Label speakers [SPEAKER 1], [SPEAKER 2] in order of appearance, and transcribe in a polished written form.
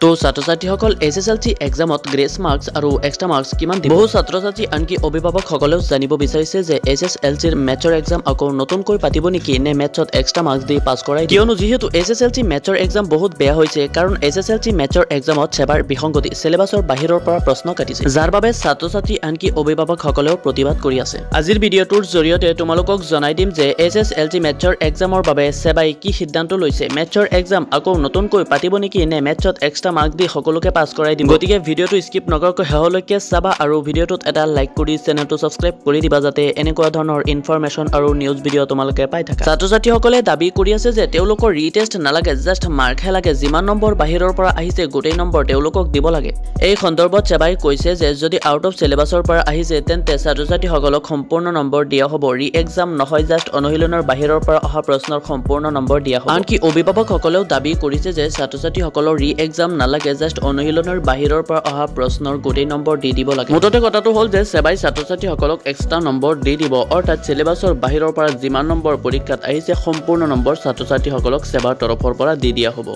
[SPEAKER 1] তো ছাত্ৰ-ছাত্ৰীসকল এছএছএলসি এক্সামত grace marks আৰু এক্সট্ৰা মাৰ্কছ কিমান দিব বহু ছাত্ৰ-ছাত্ৰী আনকি অভিভাৱকসকলেও জানিব বিচাৰিছে যে এছএছএলসিৰ মেথছৰ এক্সাম আকৌ নতুনকৈ পাতিব নেকি নে মেথছত এক্সট্ৰা মাৰ্কছ দি পাছ কৰাই কিয়নো যিহেতু এছএছএলসি মেথছৰ এক্সাম বহুত বেয়া হৈছে কাৰণ এছএছএলসি মেথছৰ এক্সামত সেবাৰ বিসংগতি সিলেবাছৰ বাহিৰৰ পৰা প্ৰশ্ন কাটিছে যাৰ বাবে ছাত্ৰ-ছাত্ৰী আনকি অভিভাৱকসকলেও প্ৰতিবাদ কৰি আছে আজিৰ ভিডিঅ'টোৰ জৰিয়তে তোমালোকক জনাই দিম যে এছএছএলসি মেথছৰ এক্সামৰ বাবে সেবাই কি সিদ্ধান্ত লৈছে মেথছৰ এক্সাম আকৌ নতুনকৈ পাতিব নেকি নে মেথছত এক্সট্ৰা মাৰ্ক দি সকলোকে পাছ কৰাই দিম গতিকে ভিডিঅ'টো স্কিপ নকৰাকৈ শেষলৈকে চাবা আৰু ভিডিঅ'টোত এটা লাইক কৰি চেনেলটো সাবস্ক্ৰাইব কৰি দিবা যাতে এনেকুৱা ধৰণৰ ইনফৰমেশন আৰু নিউজ ভিডিঅ' তোমালোকে পাই থাকা ছাত্ৰ-ছাত্ৰীসকলে দাবী কৰি আছে যে তেওঁলোকৰ ৰিটেষ্ট নালাগে জাষ্ট মাৰ্কহে লাগে যিমান নম্বৰ বাহিৰৰ পৰা আহিছে গোটেই নম্বৰ তেওঁলোকক দিব লাগে এই সন্দৰ্ভত সেবাই কৈছে যে যদি আউট অফ সিলেবাছৰ পৰা আহিছে তেন্তে ছাত্ৰ-ছাত্ৰীসকলক সম্পূৰ্ণ নম্বৰ দিয়া হ'ব ৰি এক্সাম নহয় জাষ্ট অনুশীলনৰ বাহিৰৰ পৰা অহা প্ৰশ্নৰ সম্পূৰ্ণ নম্বৰ দিয়া হ'ব আনকি অভিভাৱকসকলেও দাবী কৰিছে যে ছাত্ৰ-ছাত্ৰীসকলৰ ৰি এক্সাম নালাগে জাষ্ট অনুশীলনৰ বাহিৰৰ পৰা অহা প্ৰশ্নৰ গোটেই নম্বৰ দি দিব লাগে মুঠতে কথাটো হ'ল যে সেবাই ছাত্ৰ-ছাত্ৰীসকলক এক্সট্ৰা নম্বৰ দি দিব অৰ্থাৎ সিলেবাছৰ বাহিৰৰ পৰা যিমান নম্বৰ পৰীক্ষাত আহিছে সম্পূৰ্ণ নম্বৰ ছাত্ৰ-ছাত্ৰীসকলক সেবাৰ তৰফৰ পৰা দি দিয়া হ'ব